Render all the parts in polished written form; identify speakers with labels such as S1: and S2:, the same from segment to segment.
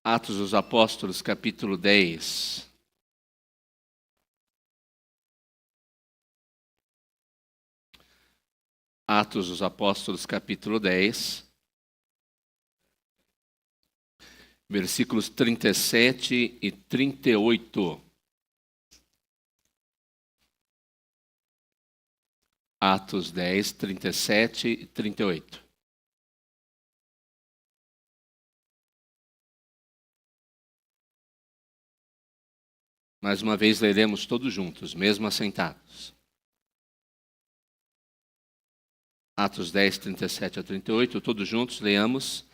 S1: Atos dos Apóstolos, capítulo 10. Atos dos Apóstolos, capítulo 10. Versículos 37 e 38. Atos 10, 37 e 38. Mais uma vez leremos todos juntos, mesmo assentados. Atos 10, 37 a 38, todos juntos leamos.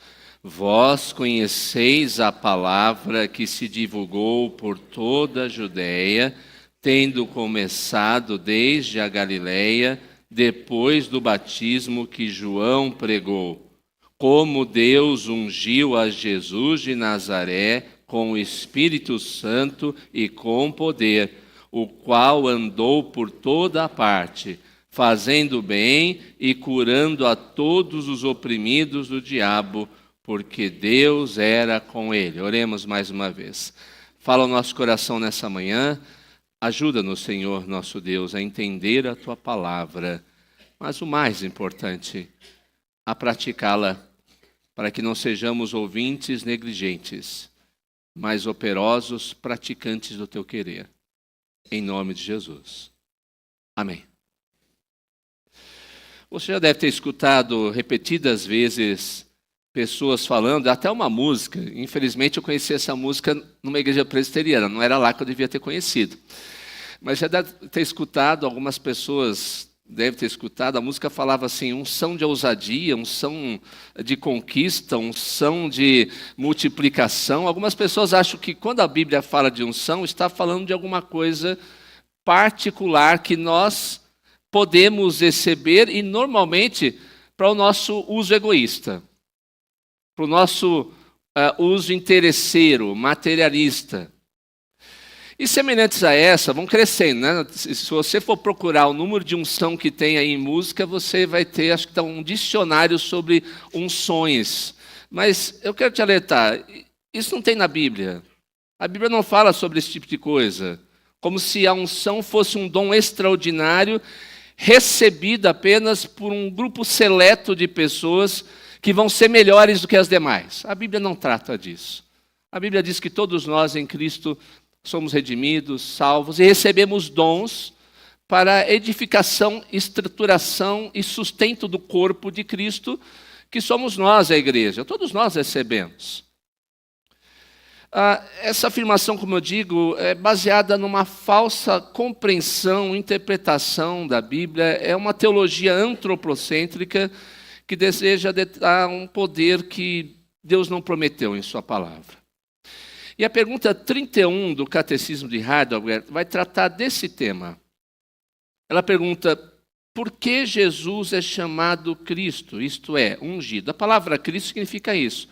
S1: Vós conheceis a palavra que se divulgou por toda a Judeia, tendo começado desde a Galileia, depois do batismo que João pregou, como Deus ungiu a Jesus de Nazaré com o Espírito Santo e com poder, o qual andou por toda a parte, fazendo bem e curando a todos os oprimidos do diabo, porque Deus era com ele. Oremos mais uma vez. Fala o nosso coração nessa manhã. Ajuda-nos, Senhor, nosso Deus, a entender a Tua palavra, mas o mais importante, a praticá-la, para que não sejamos ouvintes negligentes, mas operosos praticantes do Teu querer. Em nome de Jesus. Amém. Você já deve ter escutado repetidas vezes pessoas falando, até uma música. Infelizmente eu conheci essa música numa igreja presbiteriana, não era lá que eu devia ter conhecido. Mas já deve ter escutado, algumas pessoas devem ter escutado, a música falava assim, unção de ousadia, unção de conquista, unção de multiplicação. Algumas pessoas acham que quando a Bíblia fala de unção, está falando de alguma coisa particular que nós podemos receber e normalmente para o nosso uso egoísta, para o nosso uso interesseiro, materialista. E semelhantes a essa, vão crescendo, né? Se você for procurar o número de unção que tem aí em música, você vai ter, acho que está um dicionário sobre unções. Mas eu quero te alertar, isso não tem na Bíblia. A Bíblia não fala sobre esse tipo de coisa. Como se a unção fosse um dom extraordinário, recebido apenas por um grupo seleto de pessoas que vão ser melhores do que as demais. A Bíblia não trata disso. A Bíblia diz que todos nós em Cristo somos redimidos, salvos e recebemos dons para edificação, estruturação e sustento do corpo de Cristo, que somos nós, a igreja. Todos nós recebemos. Essa afirmação, como eu digo, é baseada numa falsa compreensão, interpretação da Bíblia. É uma teologia antropocêntrica que deseja dar um poder que Deus não prometeu em sua palavra. E a pergunta 31 do Catecismo de Heidelberg vai tratar desse tema. Ela pergunta, por que Jesus é chamado Cristo? Isto é, ungido. A palavra Cristo significa isso.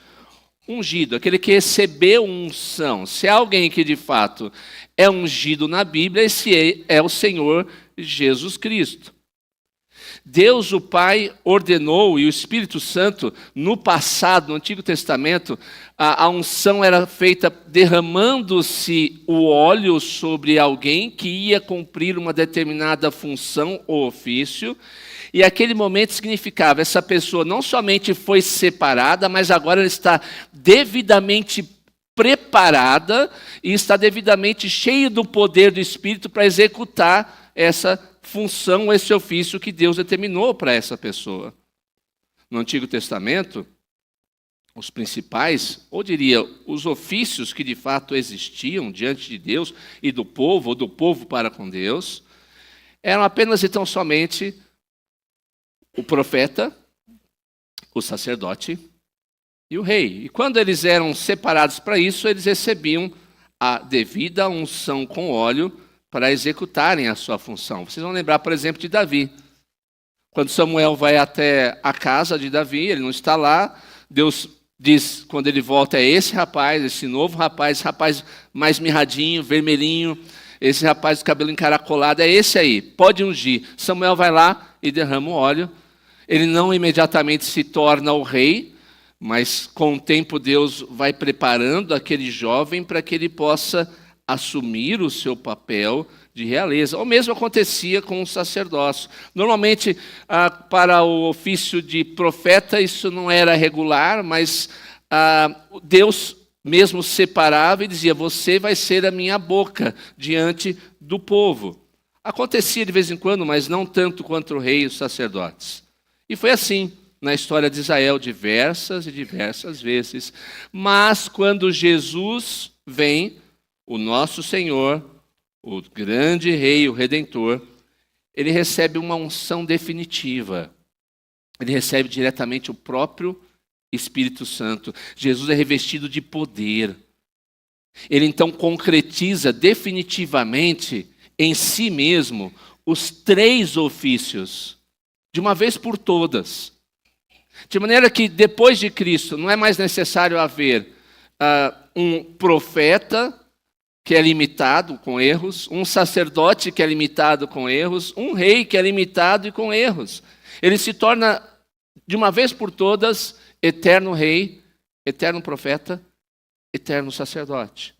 S1: Ungido, aquele que recebeu unção. Se há alguém que de fato é ungido na Bíblia, esse é o Senhor Jesus Cristo. Deus, o Pai, ordenou, e o Espírito Santo, no passado, no Antigo Testamento, a unção era feita derramando-se o óleo sobre alguém que ia cumprir uma determinada função ou ofício, e aquele momento significava, essa pessoa não somente foi separada, mas agora ela está devidamente preparada e está devidamente cheia do poder do Espírito para executar essa função, esse ofício que Deus determinou para essa pessoa. No Antigo Testamento, os principais, ou diria, os ofícios que de fato existiam diante de Deus e do povo, ou do povo para com Deus, eram apenas e tão somente o profeta, o sacerdote e o rei. E quando eles eram separados para isso, eles recebiam a devida unção com óleo para executarem a sua função. Vocês vão lembrar, por exemplo, de Davi. Quando Samuel vai até a casa de Davi, ele não está lá, Deus diz, quando ele volta, é esse rapaz, esse novo rapaz, esse rapaz mais mirradinho, vermelhinho, esse rapaz de cabelo encaracolado, é esse aí, pode ungir. Samuel vai lá e derrama o óleo. Ele não imediatamente se torna o rei, Mas com o tempo Deus vai preparando aquele jovem para que ele possa assumir o seu papel de realeza. O mesmo acontecia com o sacerdócio. Normalmente, para o ofício de profeta, isso não era regular, mas Deus mesmo separava e dizia: você vai ser a minha boca diante do povo. Acontecia de vez em quando, mas não tanto quanto o rei e os sacerdotes. E foi assim na história de Israel diversas e diversas vezes. Mas quando Jesus vem, o nosso Senhor, o grande rei, o Redentor, ele recebe uma unção definitiva. Ele recebe diretamente o próprio Espírito Santo. Jesus é revestido de poder. Ele então concretiza definitivamente em si mesmo os 3 ofícios, de uma vez por todas. De maneira que depois de Cristo não é mais necessário haver um profeta que é limitado com erros, um sacerdote que é limitado com erros, um rei que é limitado e com erros. Ele se torna, de uma vez por todas, eterno rei, eterno profeta, eterno sacerdote.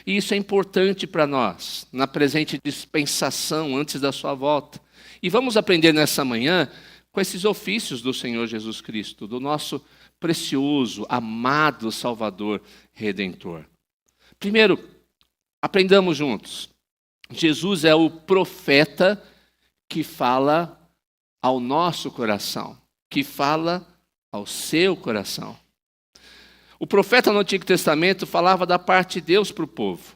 S1: E isso é importante para nós, na presente dispensação, antes da sua volta. E vamos aprender nessa manhã com esses ofícios do Senhor Jesus Cristo, do nosso precioso, amado Salvador Redentor. Primeiro, aprendamos juntos. Jesus é o profeta que fala ao nosso coração, que fala ao seu coração. O profeta no Antigo Testamento falava da parte de Deus para o povo.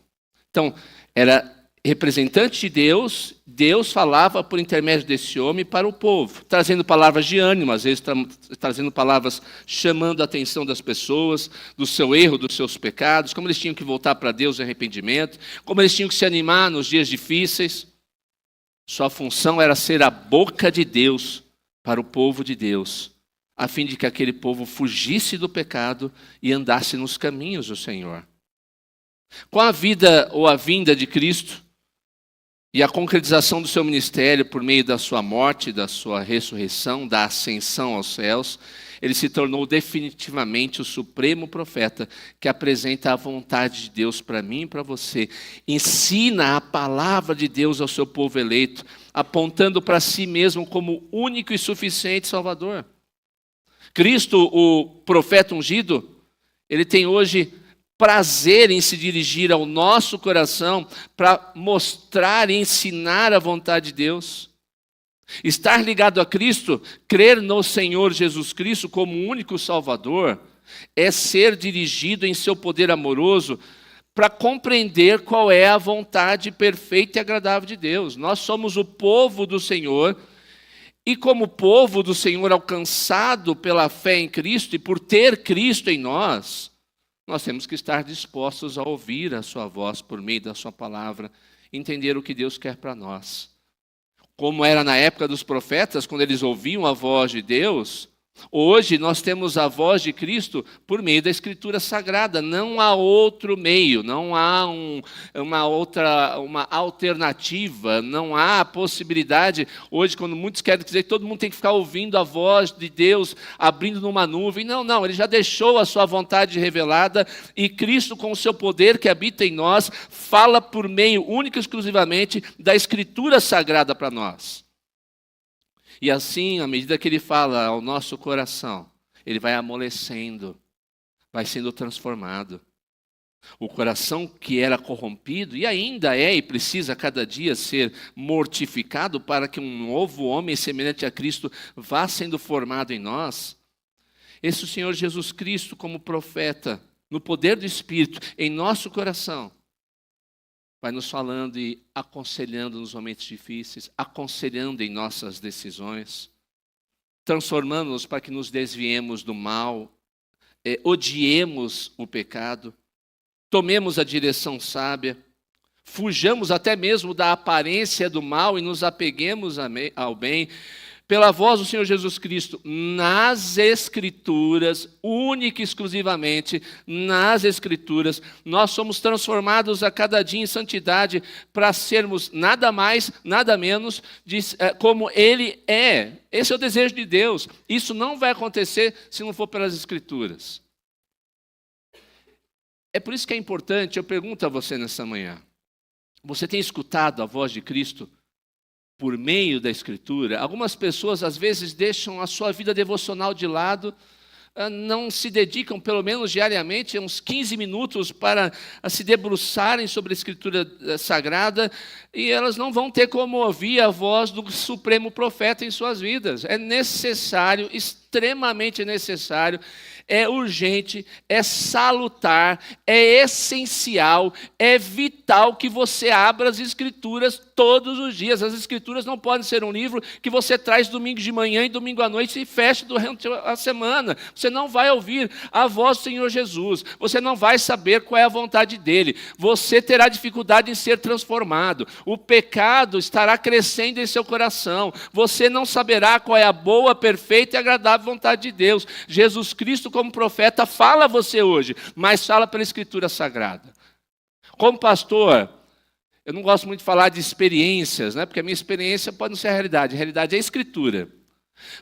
S1: Então, era representante de Deus, Deus falava por intermédio desse homem para o povo, trazendo palavras de ânimo, às vezes trazendo palavras chamando a atenção das pessoas, do seu erro, dos seus pecados, como eles tinham que voltar para Deus em arrependimento, como eles tinham que se animar nos dias difíceis. Sua função era ser a boca de Deus para o povo de Deus, a fim de que aquele povo fugisse do pecado e andasse nos caminhos do Senhor. Com a vida ou a vinda de Cristo e a concretização do seu ministério por meio da sua morte, da sua ressurreição, da ascensão aos céus, ele se tornou definitivamente o supremo profeta que apresenta a vontade de Deus para mim e para você. Ensina a palavra de Deus ao seu povo eleito, apontando para si mesmo como único e suficiente Salvador. Cristo, o profeta ungido, ele tem hoje prazer em se dirigir ao nosso coração para mostrar e ensinar a vontade de Deus. Estar ligado a Cristo, crer no Senhor Jesus Cristo como único Salvador, é ser dirigido em seu poder amoroso para compreender qual é a vontade perfeita e agradável de Deus. Nós somos o povo do Senhor, e como povo do Senhor alcançado pela fé em Cristo e por ter Cristo em nós temos que estar dispostos a ouvir a sua voz por meio da sua palavra, entender o que Deus quer para nós. Como era na época dos profetas, quando eles ouviam a voz de Deus, hoje nós temos a voz de Cristo por meio da Escritura Sagrada. Não há outro meio, não há uma alternativa, não há possibilidade. Hoje, quando muitos querem dizer que todo mundo tem que ficar ouvindo a voz de Deus, abrindo numa nuvem. Não, ele já deixou a sua vontade revelada e Cristo, com o seu poder que habita em nós, fala por meio único e exclusivamente da Escritura Sagrada para nós. E assim, à medida que ele fala ao nosso coração, ele vai amolecendo, vai sendo transformado. O coração que era corrompido, e ainda é e precisa cada dia ser mortificado para que um novo homem semelhante a Cristo vá sendo formado em nós. Esse Senhor Jesus Cristo, como profeta, no poder do Espírito, em nosso coração, vai nos falando e aconselhando nos momentos difíceis, aconselhando em nossas decisões, transformando-nos para que nos desviemos do mal, odiemos o pecado, tomemos a direção sábia, fujamos até mesmo da aparência do mal e nos apeguemos ao bem, pela voz do Senhor Jesus Cristo, nas Escrituras, única e exclusivamente nas Escrituras, nós somos transformados a cada dia em santidade para sermos nada mais, nada menos como Ele é. Esse é o desejo de Deus. Isso não vai acontecer se não for pelas Escrituras. É por isso que é importante, eu pergunto a você nessa manhã, você tem escutado a voz de Cristo por meio da Escritura? Algumas pessoas, às vezes, deixam a sua vida devocional de lado, não se dedicam, pelo menos diariamente, uns 15 minutos para se debruçarem sobre a Escritura Sagrada, e elas não vão ter como ouvir a voz do Supremo Profeta em suas vidas. É necessário, extremamente necessário, é urgente, é salutar, é essencial, é vital que você abra as Escrituras todos os dias. As Escrituras não podem ser um livro que você traz domingo de manhã e domingo à noite e fecha durante a semana. Você não vai ouvir a voz do Senhor Jesus. Você não vai saber qual é a vontade dEle. Você terá dificuldade em ser transformado. O pecado estará crescendo em seu coração. Você não saberá qual é a boa, perfeita e agradável vontade de Deus. Jesus Cristo, como profeta, fala a você hoje, mas fala pela Escritura Sagrada. Como pastor, eu não gosto muito de falar de experiências, né? Porque a minha experiência pode não ser a realidade é a Escritura.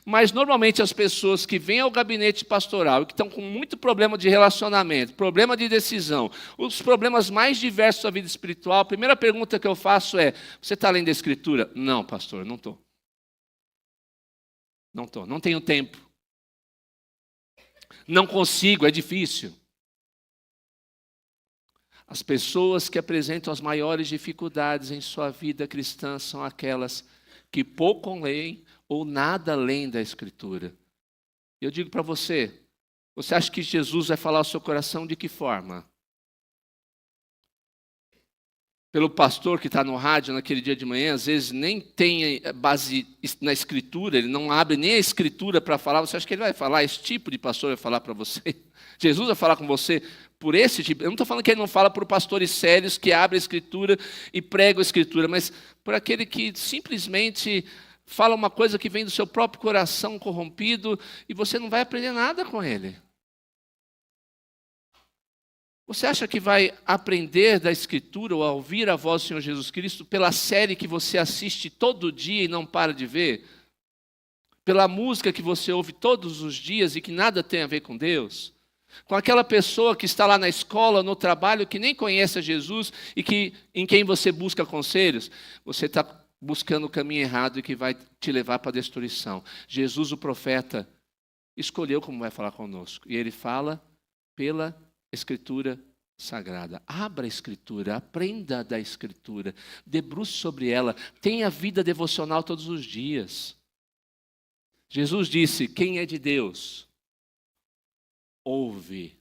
S1: Mas normalmente as pessoas que vêm ao gabinete pastoral e que estão com muito problema de relacionamento, problema de decisão, os problemas mais diversos da vida espiritual, a primeira pergunta que eu faço é: você está lendo a Escritura? Não, pastor, não estou. Não tenho tempo. Não consigo, é difícil. As pessoas que apresentam as maiores dificuldades em sua vida cristã são aquelas que pouco leem ou nada leem da Escritura. Eu digo para você, você acha que Jesus vai falar ao seu coração de que forma? Pelo pastor que está no rádio naquele dia de manhã, às vezes nem tem base na Escritura, ele não abre nem a Escritura para falar. Você acha que ele vai falar? Esse tipo de pastor vai falar para você? Jesus vai falar com você por esse tipo? Eu não estou falando que ele não fala por pastores sérios que abrem a Escritura e pregam a Escritura, mas por aquele que simplesmente fala uma coisa que vem do seu próprio coração corrompido e você não vai aprender nada com ele. Você acha que vai aprender da Escritura ou a ouvir a voz do Senhor Jesus Cristo pela série que você assiste todo dia e não para de ver? Pela música que você ouve todos os dias e que nada tem a ver com Deus? Com aquela pessoa que está lá na escola, no trabalho, que nem conhece a Jesus e em quem você busca conselhos? Você está buscando o caminho errado e que vai te levar para a destruição. Jesus, o profeta, escolheu como vai falar conosco. E ele fala pela Escritura Sagrada. Abra a Escritura, aprenda da Escritura, debruce sobre ela, tenha vida devocional todos os dias. Jesus disse: quem é de Deus, ouve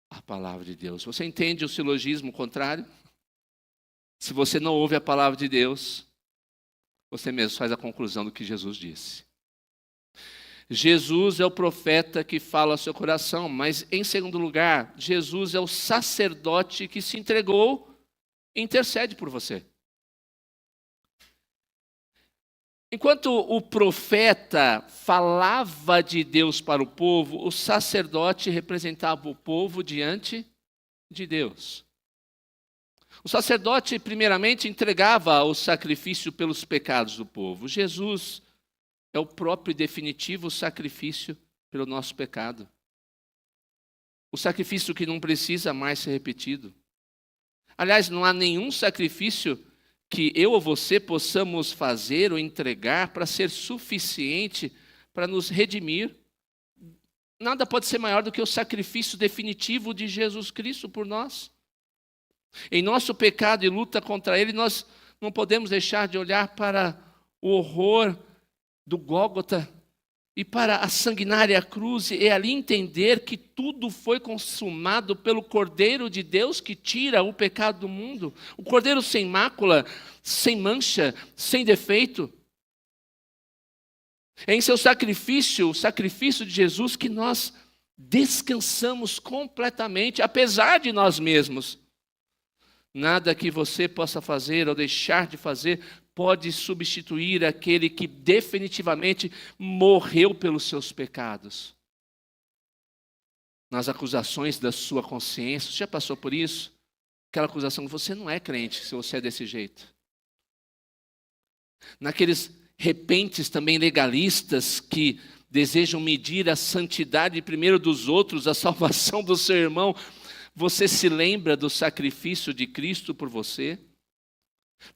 S1: a palavra de Deus. Você entende o silogismo contrário? Se você não ouve a palavra de Deus, você mesmo faz a conclusão do que Jesus disse. Jesus é o profeta que fala ao seu coração, mas em segundo lugar, Jesus é o sacerdote que se entregou e intercede por você. Enquanto o profeta falava de Deus para o povo, o sacerdote representava o povo diante de Deus. O sacerdote, primeiramente, entregava o sacrifício pelos pecados do povo. Jesus é o próprio e definitivo sacrifício pelo nosso pecado. O sacrifício que não precisa mais ser repetido. Aliás, não há nenhum sacrifício que eu ou você possamos fazer ou entregar para ser suficiente para nos redimir. Nada pode ser maior do que o sacrifício definitivo de Jesus Cristo por nós. Em nosso pecado e luta contra Ele, nós não podemos deixar de olhar para o horror do Gólgota e para a sanguinária cruz e ali entender que tudo foi consumado pelo Cordeiro de Deus que tira o pecado do mundo. O Cordeiro sem mácula, sem mancha, sem defeito. É em seu sacrifício, o sacrifício de Jesus, que nós descansamos completamente, apesar de nós mesmos. Nada que você possa fazer ou deixar de fazer pode substituir aquele que definitivamente morreu pelos seus pecados. Nas acusações da sua consciência, você já passou por isso? Aquela acusação, você não é crente se você é desse jeito. Naqueles repentes também legalistas que desejam medir a santidade primeiro dos outros, a salvação do seu irmão, você se lembra do sacrifício de Cristo por você?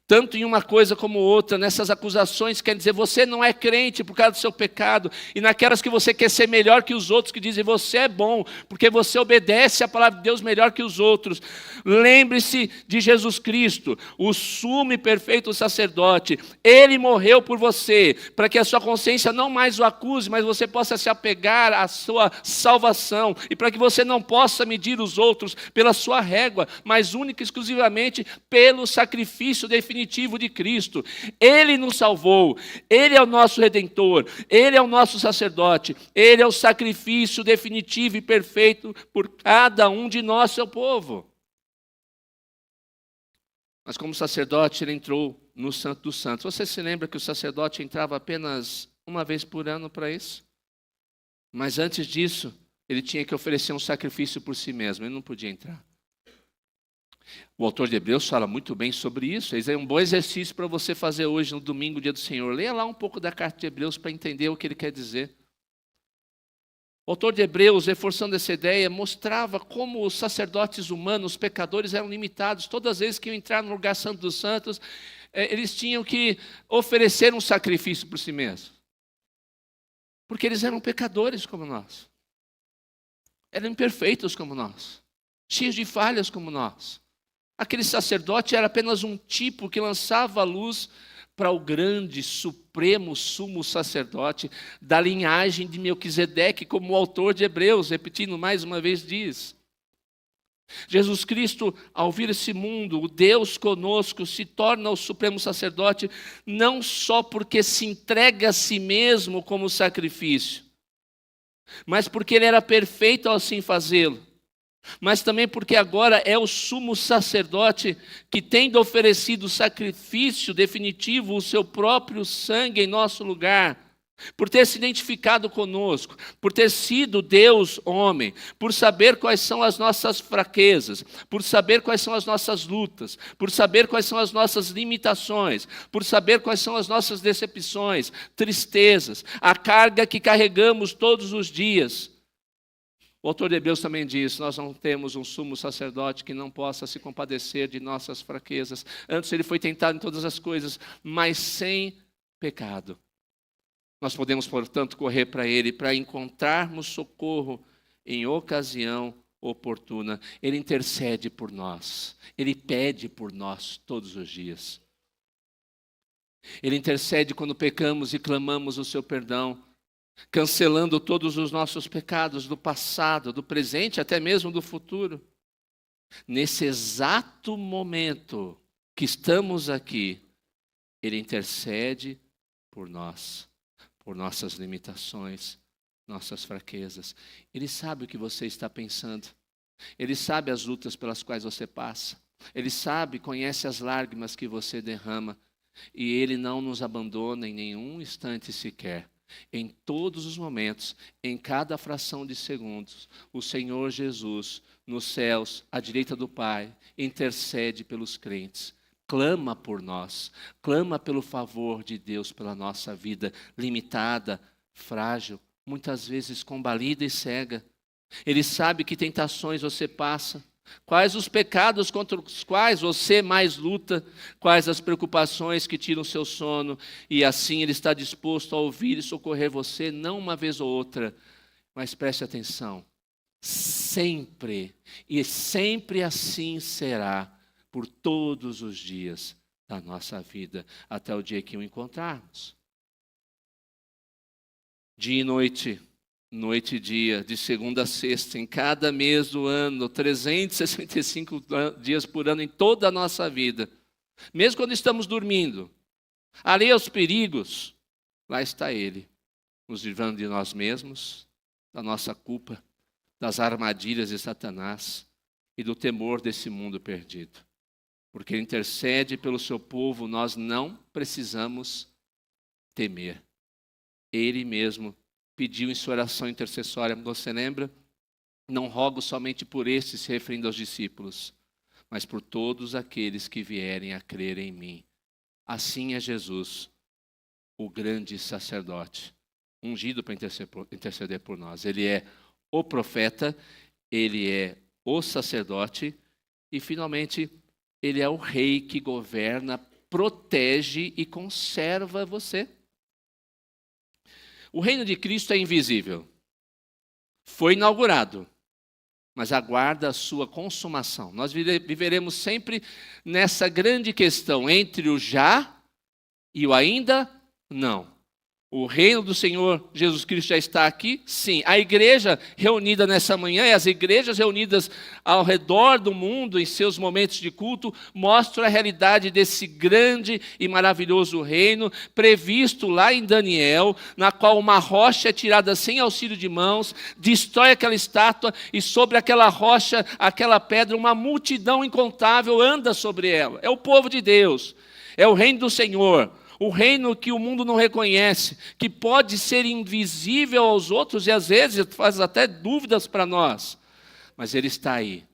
S1: Tanto em uma coisa como outra, nessas acusações, quer dizer, você não é crente por causa do seu pecado, e naquelas que você quer ser melhor que os outros, que dizem, você é bom, porque você obedece a palavra de Deus melhor que os outros. Lembre-se de Jesus Cristo, o sumo e perfeito sacerdote. Ele morreu por você, para que a sua consciência não mais o acuse, mas você possa se apegar à sua salvação, e para que você não possa medir os outros pela sua régua, mas única e exclusivamente pelo sacrifício definitivo de Cristo. Ele nos salvou, Ele é o nosso Redentor, Ele é o nosso sacerdote, Ele é o sacrifício definitivo e perfeito por cada um de nós, seu povo. Mas como sacerdote, Ele entrou no Santo dos Santos. Você se lembra que o sacerdote entrava apenas uma vez por ano para isso? Mas antes disso, ele tinha que oferecer um sacrifício por si mesmo, ele não podia entrar. O autor de Hebreus fala muito bem sobre isso. Esse é um bom exercício para você fazer hoje, no domingo, dia do Senhor. Leia lá um pouco da carta de Hebreus para entender o que ele quer dizer. O autor de Hebreus, reforçando essa ideia, mostrava como os sacerdotes humanos, os pecadores, eram limitados. Todas as vezes que iam entrar no lugar santo dos santos, eles tinham que oferecer um sacrifício por si mesmos. Porque eles eram pecadores como nós. Eram imperfeitos como nós. Cheios de falhas como nós. Aquele sacerdote era apenas um tipo que lançava a luz para o grande, supremo, sumo sacerdote da linhagem de Melquisedeque, como o autor de Hebreus, repetindo mais uma vez, diz. Jesus Cristo, ao vir esse mundo, o Deus conosco, se torna o supremo sacerdote, não só porque se entrega a si mesmo como sacrifício, mas porque ele era perfeito ao assim fazê-lo. Mas também porque agora é o sumo sacerdote que, tendo oferecido o sacrifício definitivo, o seu próprio sangue em nosso lugar, por ter se identificado conosco, por ter sido Deus homem, por saber quais são as nossas fraquezas, por saber quais são as nossas lutas, por saber quais são as nossas limitações, por saber quais são as nossas decepções, tristezas, a carga que carregamos todos os dias. O autor de Hebreus também diz, nós não temos um sumo sacerdote que não possa se compadecer de nossas fraquezas. Antes ele foi tentado em todas as coisas, mas sem pecado. Nós podemos, portanto, correr para ele, para encontrarmos socorro em ocasião oportuna. Ele intercede por nós, ele pede por nós todos os dias. Ele intercede quando pecamos e clamamos o seu perdão, cancelando todos os nossos pecados do passado, do presente, até mesmo do futuro. Nesse exato momento que estamos aqui, ele intercede por nós, por nossas limitações, nossas fraquezas. Ele sabe o que você está pensando. Ele sabe as lutas pelas quais você passa. Ele sabe, conhece as lágrimas que você derrama. E ele não nos abandona em nenhum instante sequer. Em todos os momentos, em cada fração de segundos, o Senhor Jesus, nos céus, à direita do Pai, intercede pelos crentes, clama por nós, clama pelo favor de Deus pela nossa vida limitada, frágil, muitas vezes combalida e cega. Ele sabe que tentações você passa, quais os pecados contra os quais você mais luta, quais as preocupações que tiram o seu sono, e assim ele está disposto a ouvir e socorrer você, não uma vez ou outra, mas preste atenção, sempre, e sempre assim será, por todos os dias da nossa vida, até o dia que o encontrarmos. Dia e noite, noite e dia, de segunda a sexta, em cada mês do ano, 365 dias por ano, em toda a nossa vida. Mesmo quando estamos dormindo, além aos perigos, lá está Ele, nos livrando de nós mesmos, da nossa culpa, das armadilhas de Satanás e do temor desse mundo perdido. porque Ele intercede pelo seu povo, nós não precisamos temer. Ele mesmo pediu em sua oração intercessória, você lembra? Não rogo somente por estes, se referindo aos discípulos, mas por todos aqueles que vierem a crer em mim. Assim é Jesus, o grande sacerdote, ungido para interceder por nós. Ele é o profeta, ele é o sacerdote e, finalmente, ele é o rei que governa, protege e conserva você. O reino de Cristo é invisível. Foi inaugurado, mas aguarda a sua consumação. Nós viveremos sempre nessa grande questão entre o já e o ainda não. O reino do Senhor Jesus Cristo já está aqui? Sim. A igreja reunida nessa manhã e as igrejas reunidas ao redor do mundo em seus momentos de culto mostram a realidade desse grande e maravilhoso reino previsto lá em Daniel, na qual uma rocha é tirada sem auxílio de mãos, destrói aquela estátua e sobre aquela rocha, aquela pedra, uma multidão incontável anda sobre ela. É o povo de Deus, é o reino do Senhor. O reino que o mundo não reconhece, que pode ser invisível aos outros e às vezes faz até dúvidas para nós. Mas ele está aí.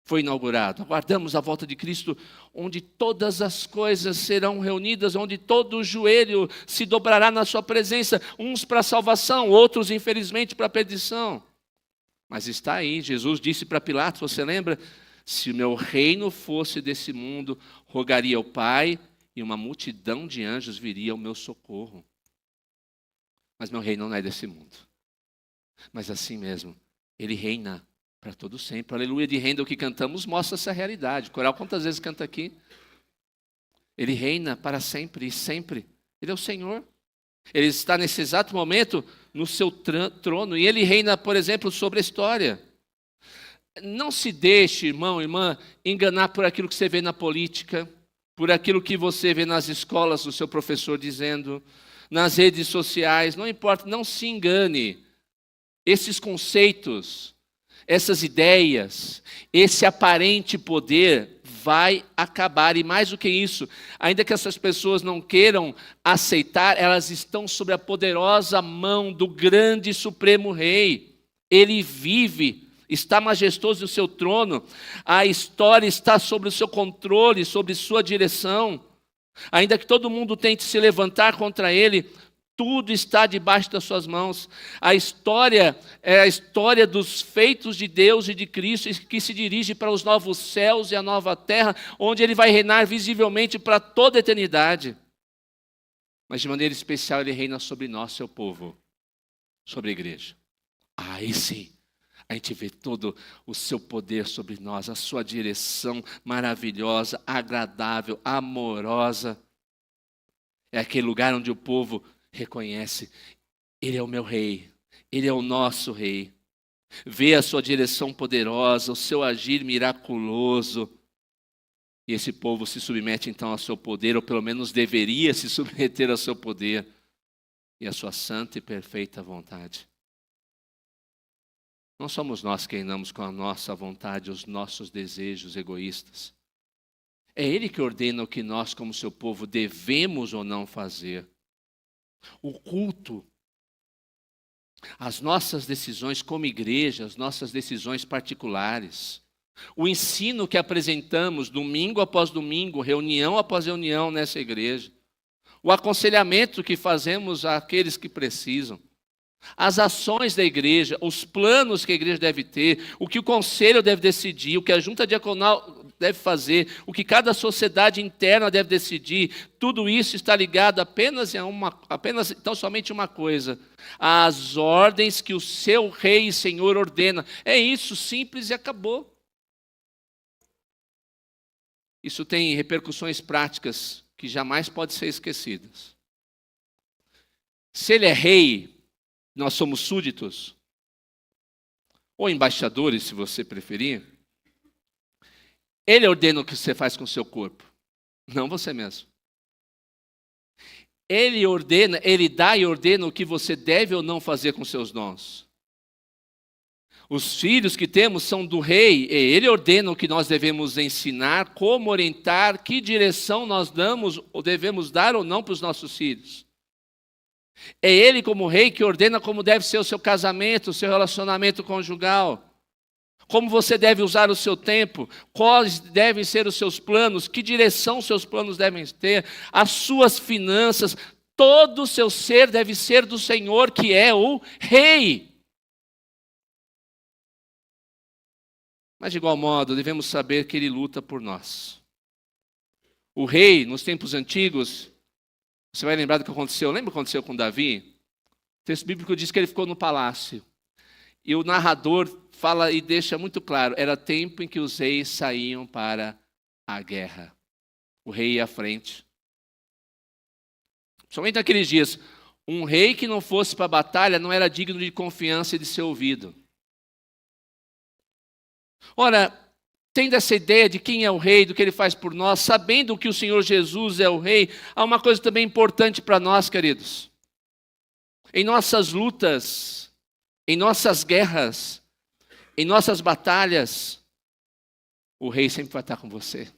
S1: Foi inaugurado. Aguardamos a volta de Cristo, onde todas as coisas serão reunidas, onde todo o joelho se dobrará na sua presença, uns para a salvação, outros, infelizmente, para a perdição. Mas está aí. Jesus disse para Pilatos, você lembra? Se o meu reino fosse desse mundo, rogaria ao Pai, e uma multidão de anjos viria ao meu socorro. Mas meu reino não é desse mundo. Mas assim mesmo, ele reina para todo sempre. Aleluia, de reino, o que cantamos mostra essa realidade. O coral quantas vezes canta aqui? Ele reina para sempre e sempre. Ele é o Senhor. Ele está nesse exato momento no seu trono. E ele reina, por exemplo, sobre a história. Não se deixe, irmão, irmã, enganar por aquilo que você vê na política, por aquilo que você vê nas escolas, o seu professor dizendo, nas redes sociais, não importa, não se engane. Esses conceitos, essas ideias, esse aparente poder vai acabar. E mais do que isso, ainda que essas pessoas não queiram aceitar, elas estão sob a poderosa mão do grande e supremo Rei. Ele vive, está majestoso no seu trono, a história está sob o seu controle, sob sua direção. Ainda que todo mundo tente se levantar contra ele, tudo está debaixo das suas mãos. A história é a história dos feitos de Deus e de Cristo, que se dirige para os novos céus e a nova terra, onde ele vai reinar visivelmente para toda a eternidade. Mas de maneira especial ele reina sobre nós, seu povo, sobre a igreja. Aí sim, a gente vê todo o seu poder sobre nós, a sua direção maravilhosa, agradável, amorosa. É aquele lugar onde o povo reconhece, ele é o meu rei, ele é o nosso rei. Vê a sua direção poderosa, o seu agir miraculoso. E esse povo se submete então ao seu poder, ou pelo menos deveria se submeter ao seu poder e à sua santa e perfeita vontade. Não somos nós que reinamos com a nossa vontade, os nossos desejos egoístas. É Ele que ordena o que nós, como seu povo, devemos ou não fazer. O culto, as nossas decisões como igreja, as nossas decisões particulares, o ensino que apresentamos domingo após domingo, reunião após reunião nessa igreja, o aconselhamento que fazemos àqueles que precisam, as ações da igreja, os planos que a igreja deve ter, o que o conselho deve decidir, o que a junta diaconal deve fazer, o que cada sociedade interna deve decidir, tudo isso está ligado apenas então somente uma coisa: as ordens que o seu Rei e Senhor ordena. É isso, simples e acabou. Isso tem repercussões práticas que jamais podem ser esquecidas. Se ele é rei, nós somos súditos, ou embaixadores, se você preferir. Ele ordena o que você faz com o seu corpo, não você mesmo. Ele ordena, ele dá e ordena o que você deve ou não fazer com seus dons. Os filhos que temos são do rei, e ele ordena o que nós devemos ensinar, como orientar, que direção nós damos ou devemos dar ou não para os nossos filhos. É ele como rei que ordena como deve ser o seu casamento, o seu relacionamento conjugal. Como você deve usar o seu tempo, quais devem ser os seus planos, que direção os seus planos devem ter, as suas finanças, todo o seu ser deve ser do Senhor, que é o rei. Mas de igual modo, devemos saber que ele luta por nós. O rei, nos tempos antigos, você vai lembrar do que aconteceu. Lembra o que aconteceu com Davi? O texto bíblico diz que ele ficou no palácio. E o narrador fala e deixa muito claro, era tempo em que os reis saíam para a guerra. O rei ia à frente. Somente naqueles dias, um rei que não fosse para a batalha não era digno de confiança e de ser ouvido. Ora, tendo essa ideia de quem é o rei, do que ele faz por nós, sabendo que o Senhor Jesus é o rei, há uma coisa também importante para nós, queridos. Em nossas lutas, em nossas guerras, em nossas batalhas, o rei sempre vai estar com você.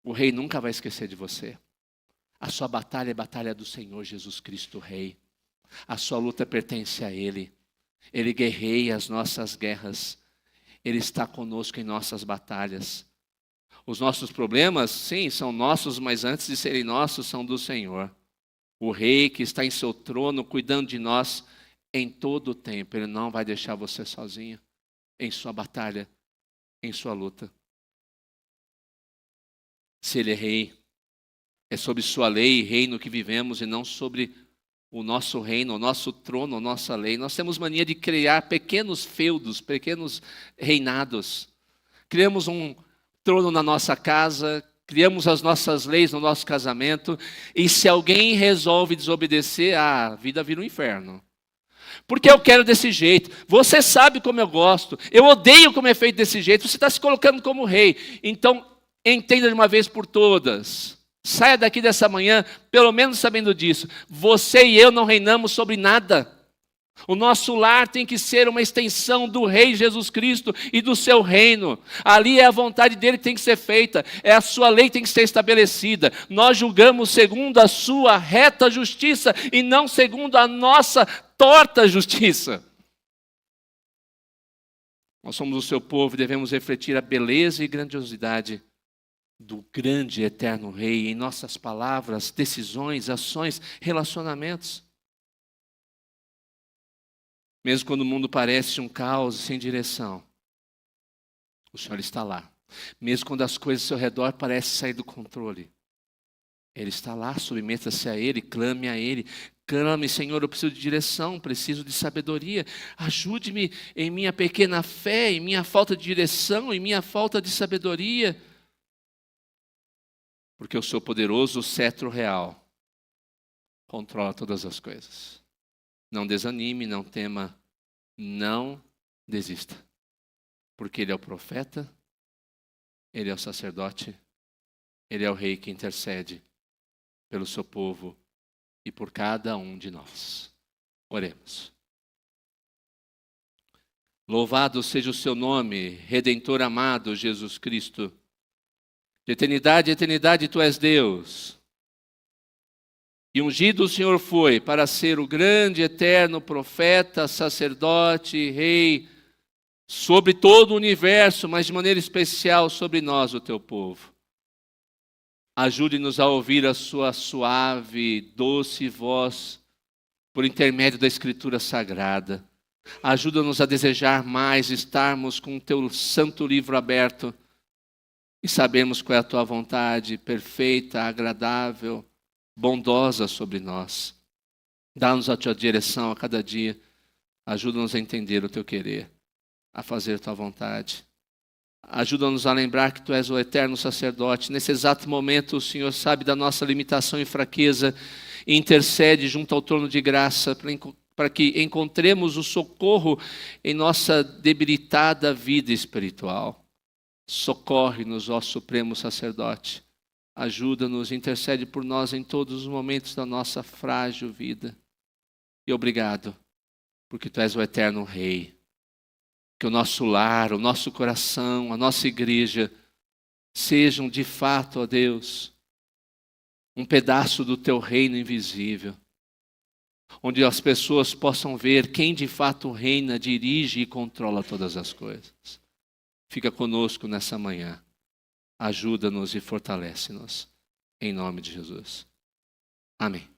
S1: O rei nunca vai esquecer de você. A sua batalha é a batalha do Senhor Jesus Cristo, o Rei. A sua luta pertence a Ele. Ele guerreia as nossas guerras. Ele está conosco em nossas batalhas. Os nossos problemas, sim, são nossos, mas antes de serem nossos, são do Senhor. O Rei que está em seu trono, cuidando de nós em todo o tempo. Ele não vai deixar você sozinho em sua batalha, em sua luta. Se Ele é Rei, é sobre sua lei e reino que vivemos e não sobre o nosso reino, o nosso trono, a nossa lei. Nós temos mania de criar pequenos feudos, pequenos reinados. Criamos um trono na nossa casa, criamos as nossas leis no nosso casamento, e se alguém resolve desobedecer, a vida vira um inferno. Porque eu quero desse jeito, você sabe como eu gosto, eu odeio como é feito desse jeito, você está se colocando como rei. Então, entenda de uma vez por todas. Saia daqui dessa manhã, pelo menos sabendo disso. Você e eu não reinamos sobre nada. O nosso lar tem que ser uma extensão do Rei Jesus Cristo e do seu reino. Ali é a vontade dele que tem que ser feita. É a sua lei que tem que ser estabelecida. Nós julgamos segundo a sua reta justiça e não segundo a nossa torta justiça. Nós somos o seu povo e devemos refletir a beleza e grandiosidade do grande e eterno Rei em nossas palavras, decisões, ações, relacionamentos. Mesmo quando o mundo parece um caos sem direção, o Senhor está lá. Mesmo quando as coisas ao seu redor parecem sair do controle, Ele está lá, submeta-se a Ele, clame a Ele. Clame, Senhor, eu preciso de direção, preciso de sabedoria. Ajude-me em minha pequena fé, em minha falta de direção, em minha falta de sabedoria. Porque eu sou poderoso, o cetro real controla todas as coisas. Não desanime, não tema, não desista. Porque Ele é o profeta, Ele é o sacerdote, Ele é o rei que intercede pelo seu povo e por cada um de nós. Oremos. Louvado seja o seu nome, Redentor amado Jesus Cristo. De eternidade a eternidade tu és Deus. E ungido o Senhor foi para ser o grande, eterno profeta, sacerdote, rei, sobre todo o universo, mas de maneira especial sobre nós, o teu povo. Ajude-nos a ouvir a sua suave, doce voz, por intermédio da Escritura Sagrada. Ajuda-nos a desejar mais, estarmos com o teu santo livro aberto, e sabemos qual é a tua vontade perfeita, agradável, bondosa sobre nós. Dá-nos a tua direção a cada dia. Ajuda-nos a entender o teu querer, a fazer a tua vontade. Ajuda-nos a lembrar que tu és o eterno sacerdote. Nesse exato momento o Senhor sabe da nossa limitação e fraqueza e intercede junto ao trono de graça para que encontremos o socorro em nossa debilitada vida espiritual. Socorre-nos, ó Supremo Sacerdote. Ajuda-nos, intercede por nós em todos os momentos da nossa frágil vida. E obrigado, porque Tu és o eterno Rei. Que o nosso lar, o nosso coração, a nossa igreja sejam de fato, ó Deus, um pedaço do teu reino invisível, onde as pessoas possam ver quem de fato reina, dirige e controla todas as coisas. Fica conosco nessa manhã. Ajuda-nos e fortalece-nos. Em nome de Jesus. Amém.